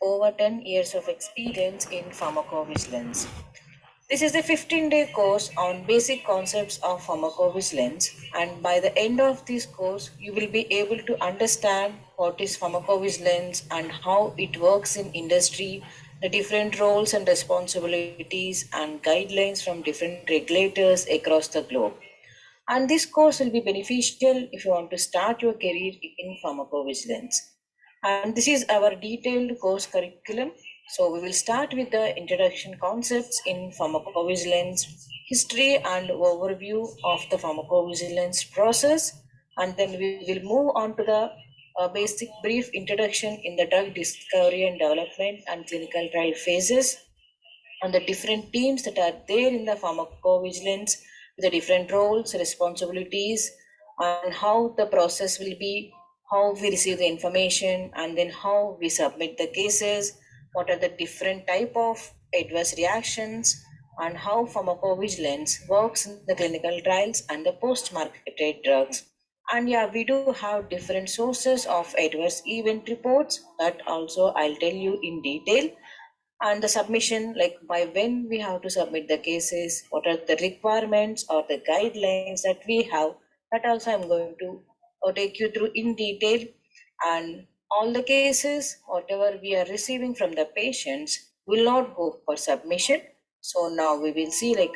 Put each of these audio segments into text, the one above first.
over 10 years of experience in pharmacovigilance. This is a 15-day course on basic concepts of pharmacovigilance, and by the end of this course, you will be able to understand what is pharmacovigilance and how it works in industry, the different roles and responsibilities and guidelines from different regulators across the globe. And this course will be beneficial if you want to start your career in pharmacovigilance. And this is our detailed course curriculum. So we will start with the introduction concepts in pharmacovigilance, history and overview of the pharmacovigilance process, and then we will move on to the basic brief introduction in the drug discovery and development and clinical trial phases, on the different teams that are there in the pharmacovigilance, the different roles, responsibilities, and how the process will be, how we receive the information, and then how we submit the cases, what are the different type of adverse reactions, and how pharmacovigilance works in the clinical trials and the post-marketed drugs. And yeah, we do have different sources of adverse event reports that also I'll tell you in detail, and the submission, like by when we have to submit the cases, what are the requirements or the guidelines that we have, that also I'm going to take you through in detail. And all the cases whatever we are receiving from the patients will not go for submission. So now we will see, like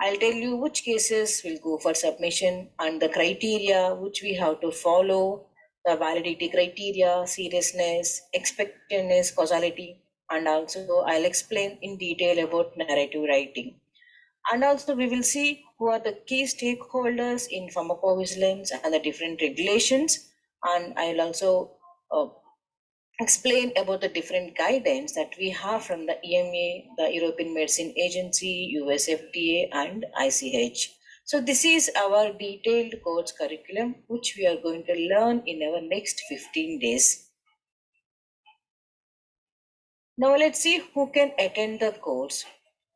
I'll tell you which cases will go for submission and the criteria which we have to follow, the validity criteria, seriousness, expectedness, causality, and also I'll explain in detail about narrative writing. And also we will see who are the key stakeholders in pharmacovigilance and the different regulations. And I'll also explain about the different guidance that we have from the EMA, the European Medicine Agency, US FDA, and ICH. So this is our detailed course curriculum, which we are going to learn in our next 15 days. Now let's see who can attend the course.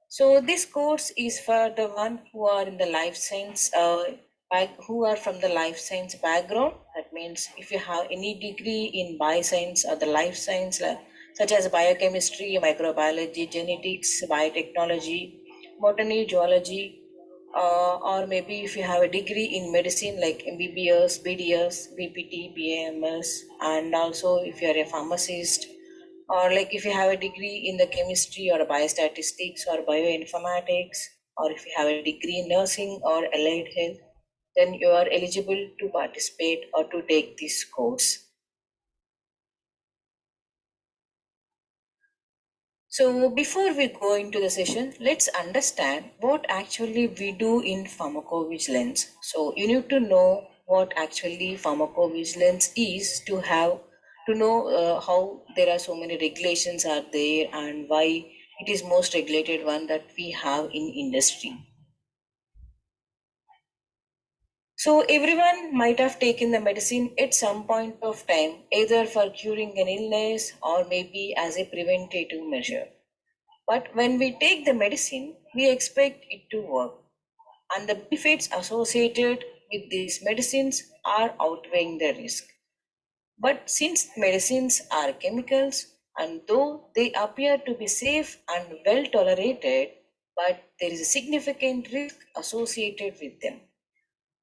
So this course is for the one who are in the life science, who are from the life science background. That means if you have any degree in bioscience or the life science, such as biochemistry, microbiology, genetics, biotechnology, botany, zoology, or maybe if you have a degree in medicine like MBBS, BDS, BPT, BAMS, and also if you are a pharmacist, or like if you have a degree in the chemistry or biostatistics or bioinformatics, or if you have a degree in nursing or allied health, then you are eligible to participate or to take this course. So before we go into the session, let's understand what actually we do in pharmacovigilance. So you need to know what actually pharmacovigilance is to know how there are so many regulations are there and why it is most regulated one that we have in industry. So everyone might have taken the medicine at some point of time, either for curing an illness or maybe as a preventative measure. But when we take the medicine, we expect it to work, and the benefits associated with these medicines are outweighing the risk. But since medicines are chemicals, and though they appear to be safe and well tolerated, but there is a significant risk associated with them.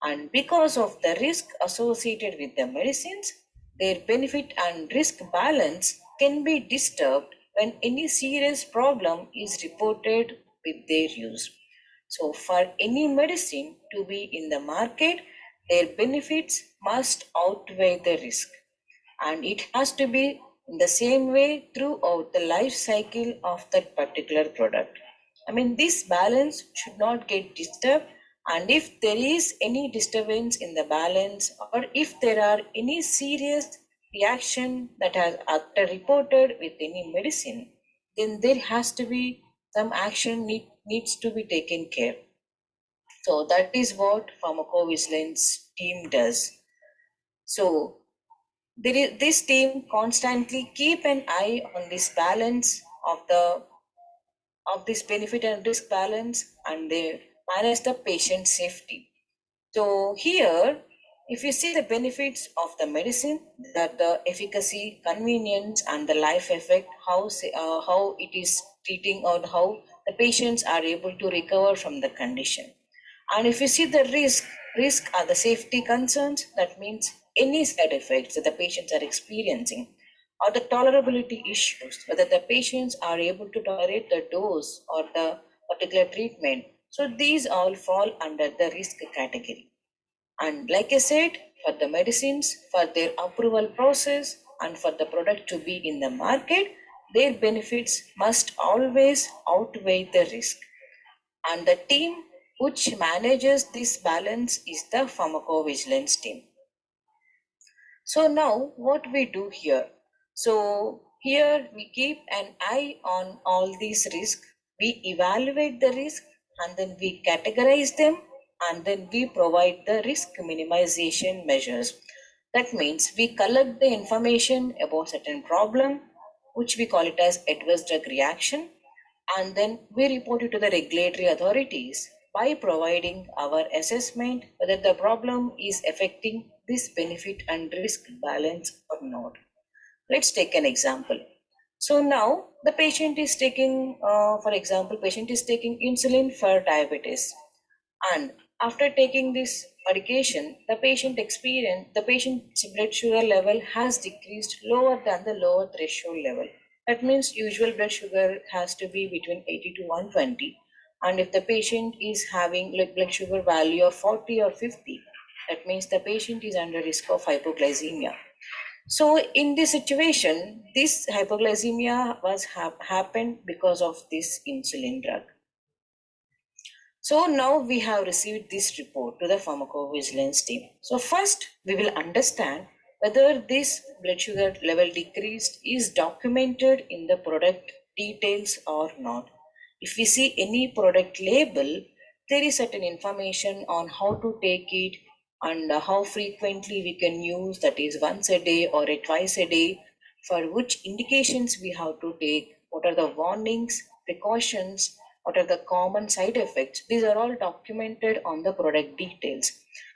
And because of the risk associated with the medicines, their benefit and risk balance can be disturbed when any serious problem is reported with their use. So, for any medicine to be in the market, their benefits must outweigh the risk, and it has to be in the same way throughout the life cycle of that particular product. I mean, this balance should not get disturbed, and if there is any disturbance in the balance, or if there are any serious reaction that has after reported with any medicine, then there has to be some action needs to be taken care. So that is what pharmacovigilance team does. So this team constantly keep an eye on this balance of this benefit and risk balance, and they manage the patient safety. So here If you see the benefits of the medicine, that the efficacy, convenience, and the life effect, how it is treating or how the patients are able to recover from the condition. And if you see the risk are the safety concerns, that means any side effects that the patients are experiencing, or the tolerability issues, whether the patients are able to tolerate the dose or the particular treatment. So these all fall under the risk category. And like I said, for the medicines, for their approval process, and for the product to be in the market, their benefits must always outweigh the risk. And the team which manages this balance is the pharmacovigilance team. So now what we do here? So here we keep an eye on all these risks. We evaluate the risk and then we categorize them and then we provide the risk minimization measures. That means we collect the information about certain problem, which we call it as adverse drug reaction, and then we report it to the regulatory authorities by providing our assessment whether the problem is affecting this benefit and risk balance or not. Let's take an example. So now the patient is taking, for example, patient is taking insulin for diabetes, and after taking this medication, the patient's blood sugar level has decreased lower than the lower threshold level. That means usual blood sugar has to be between 80 to 120. And if the patient is having like blood sugar value of 40 or 50, that means the patient is under risk of hypoglycemia. So in this situation, this hypoglycemia was happened because of this insulin drug. So now we have received this report to the pharmacovigilance team. So first we will understand whether this blood sugar level decreased is documented in the product details or not. If we see any product label, there is certain information on how to take it and how frequently we can use, that is once a day or twice a day, for which indications we have to take, what are the warnings, precautions, what are the common side effects. These are all documented on the product details.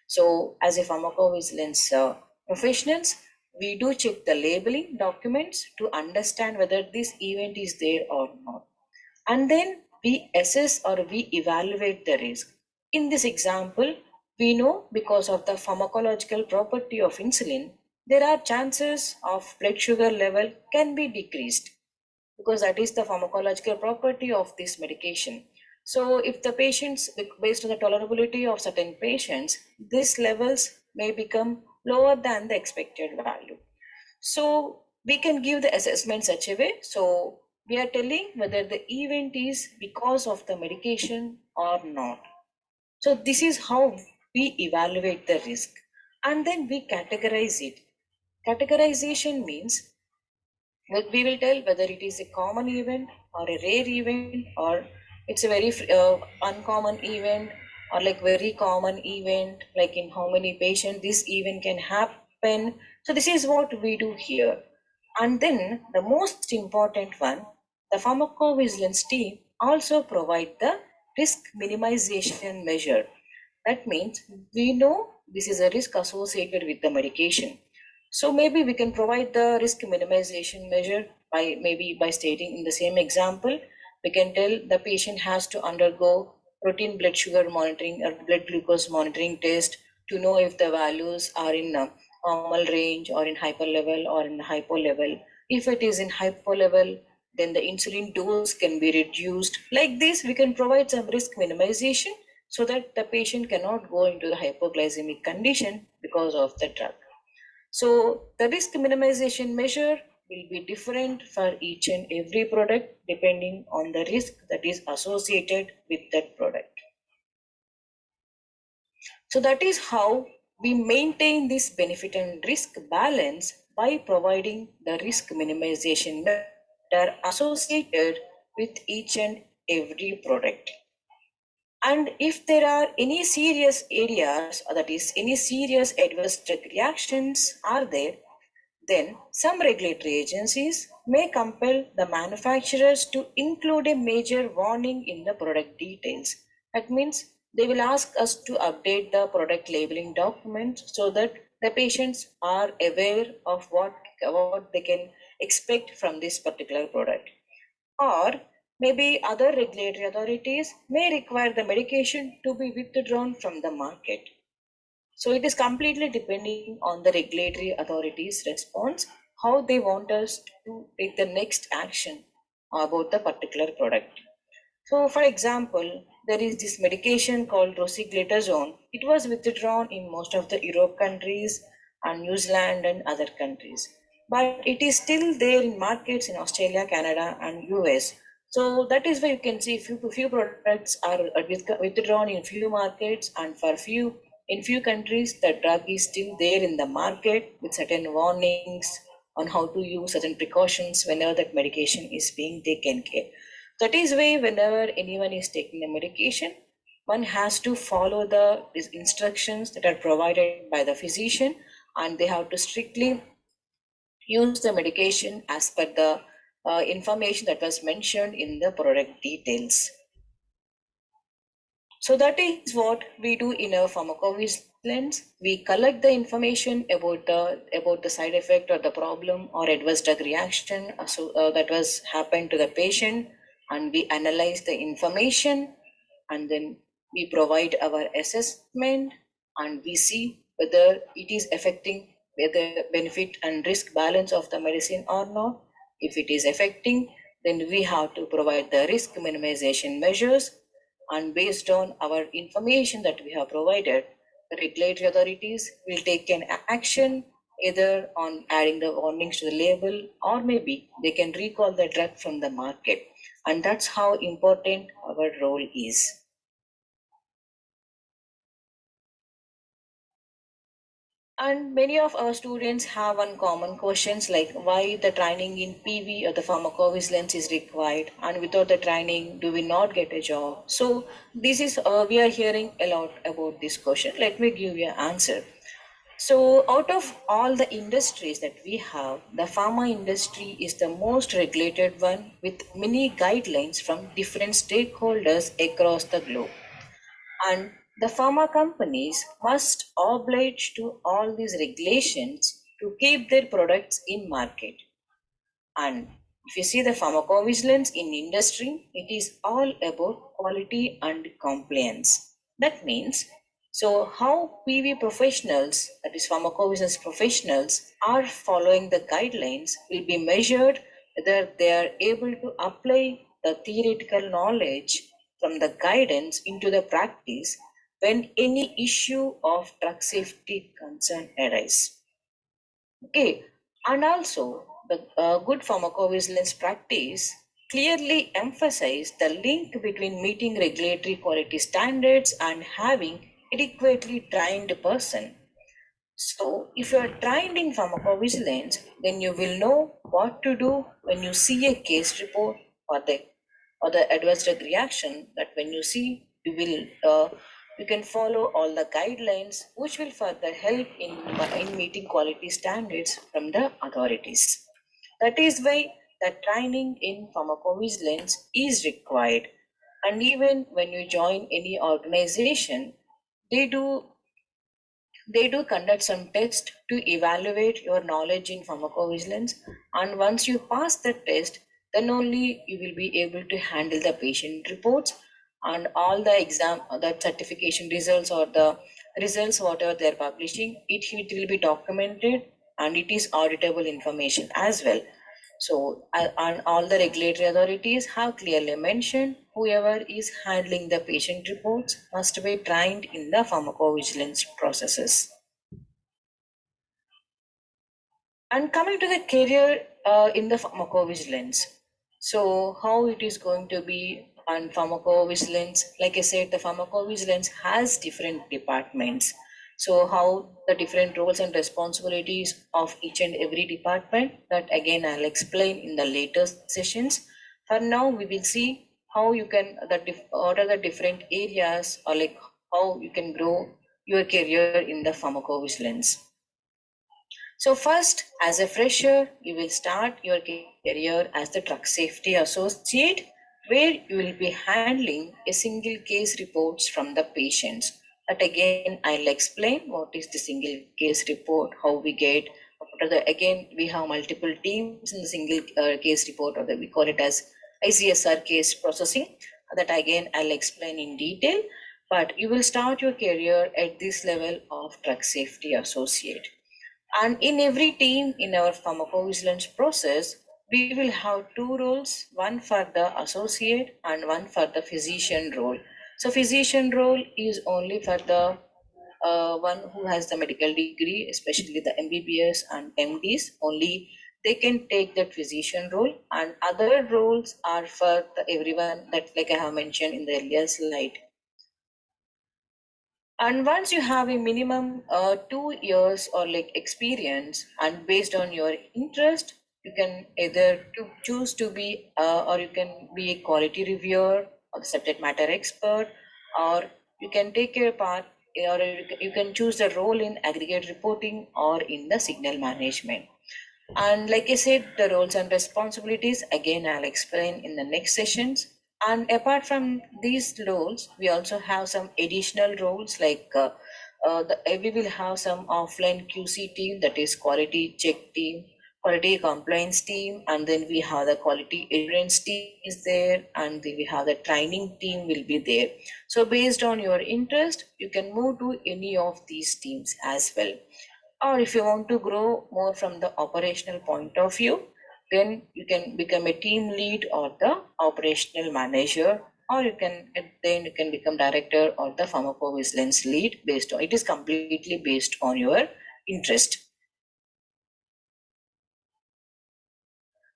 So as a pharmacovigilance professionals, we do check the labeling documents to understand whether this event is there or not. And then we assess or we evaluate the risk. In this example, we know because of the pharmacological property of insulin, there are chances of blood sugar level can be decreased because that is the pharmacological property of this medication. So if the patients, based on the tolerability of certain patients, these levels may become lower than the expected value. So we can give the assessment such a way. So we are telling whether the event is because of the medication or not. So this is how we evaluate the risk and then we categorize it. Categorization means we will tell whether it is a common event or a rare event or it's a very uncommon event or like very common event, like in how many patients this event can happen. So this is what we do here. And then the most important one, the pharmacovigilance team also provide the risk minimization measure. That means we know this is a risk associated with the medication. So maybe we can provide the risk minimization measure by stating in the same example, we can tell the patient has to undergo routine blood sugar monitoring or blood glucose monitoring test to know if the values are in a normal range or in hyper level or in hypo level. If it is in hypo level, then the insulin dose can be reduced. Like this, we can provide some risk minimization so that the patient cannot go into the hypoglycemic condition because of the drug. So the risk minimization measure will be different for each and every product depending on the risk that is associated with that product. So that is how we maintain this benefit and risk balance by providing the risk minimization that are associated with each and every product. And if there are any serious areas, or that is any serious adverse drug reactions are there, then some regulatory agencies may compel the manufacturers to include a major warning in the product details. That means They will ask us to update the product labeling documents so that the patients are aware of what they can expect from this particular product. Or maybe other regulatory authorities may require the medication to be withdrawn from the market. So it is completely depending on the regulatory authorities' response, how they want us to take the next action about the particular product. So, for example, there is this medication called rosiglitazone. It was withdrawn in most of the Europe countries and New Zealand and other countries, but it is still there in markets in Australia, Canada, and US. So that is why you can see few products are withdrawn in few markets, and for few countries the drug is still there in the market with certain warnings on how to use certain precautions whenever that medication is being taken care. That is why whenever anyone is taking a medication, one has to follow the instructions that are provided by the physician, and they have to strictly use the medication as per the information that was mentioned in the product details. So that is what we do in our pharmacovigilance. We collect the information about the side effect or the problem or adverse drug reaction that was happened to the patient, and we analyze the information, and then we provide our assessment, and we see whether it is affecting the benefit and risk balance of the medicine or not. If it is affecting, then we have to provide the risk minimization measures, and based on our information that we have provided, the regulatory authorities will take an action either on adding the warnings to the label, or maybe they can recall the drug from the market. And that's how important our role is. And many of our students have one common questions like why the training in PV or the pharmacovigilance is required, and without the training, do we not get a job? So this is we are hearing a lot about this question. Let me give you an answer. So out of all the industries that we have, the pharma industry is the most regulated one with many guidelines from different stakeholders across the globe. And the pharma companies must oblige to all these regulations to keep their products in market. And if you see the pharmacovigilance in industry, it is all about quality and compliance. That means, so how PV professionals, that is pharmacovigilance professionals, are following the guidelines will be measured whether they are able to apply the theoretical knowledge from the guidance into the practice when any issue of drug safety concern arise. Okay, and also the good pharmacovigilance practice clearly emphasize the link between meeting regulatory quality standards and having adequately trained person. So, if you are trained in pharmacovigilance, then you will know what to do when you see a case report or the adverse drug reaction. That when you see, you can follow all the guidelines, which will further help in meeting quality standards from the authorities. That is why the training in pharmacovigilance is required. And even when you join any organization, they do they do conduct some tests to evaluate your knowledge in pharmacovigilance, and once you pass the test, then only you will be able to handle the patient reports, and all the exam, the certification results or the results whatever they are publishing, it will be documented, and it is auditable information as well. So, and all the regulatory authorities have clearly mentioned whoever is handling the patient reports must be trained in the pharmacovigilance processes. And coming to the career in the pharmacovigilance, so how it is going to be on pharmacovigilance? Like I said, the pharmacovigilance has different departments. So how the different roles and responsibilities of each and every department, that again I'll explain in the later sessions. For now, we will see how you can what are the different areas, or like how you can grow your career in the pharmacovigilance. So first, as a fresher, you will start your career as the truck safety associate. where you will be handling a single case reports from the patients. But again, I'll explain what is the single case report, how we get. After the again, we have multiple teams in the single case report, or we call it as ICSR case processing. That again, I'll explain in detail. But you will start your career at this level of drug safety associate. And in every team in our pharmacovigilance process, we will have two roles, one for the associate and one for the physician role. So physician role is only for the one who has the medical degree, especially the MBBS and MDs, only they can take that physician role, and other roles are for the everyone that like I have mentioned in the earlier slide. And once you have a minimum 2 years or like experience, and based on your interest, you can either to choose to be or you can be a quality reviewer or the subject matter expert, or you can take a part, or you can choose the role in aggregate reporting or in the signal management. And like I said, the roles and responsibilities, again, I'll explain in the next sessions. And apart from these roles, we also have some additional roles like we will have some offline QC team, that is quality check team, quality compliance team, and then we have the quality assurance team is there, and then we have the training team will be there. So based on your interest, you can move to any of these teams as well. Or if you want to grow more from the operational point of view, then you can become a team lead or the operational manager, or you can then you can become director or the pharmacovigilance lead. Based on it is completely based on your interest.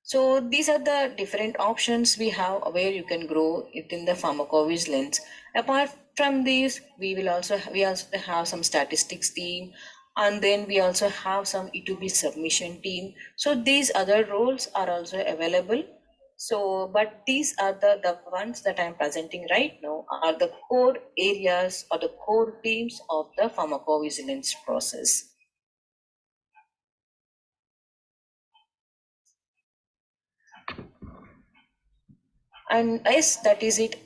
So these are the different options we have where you can grow within the pharmacovigilance. Apart from these, we also have some statistics team, and then we also have some E2B submission team. So these other roles are also available. So, but these are the ones that I'm presenting right now are the core areas or the core teams of the pharmacovigilance process. And yes, that is it.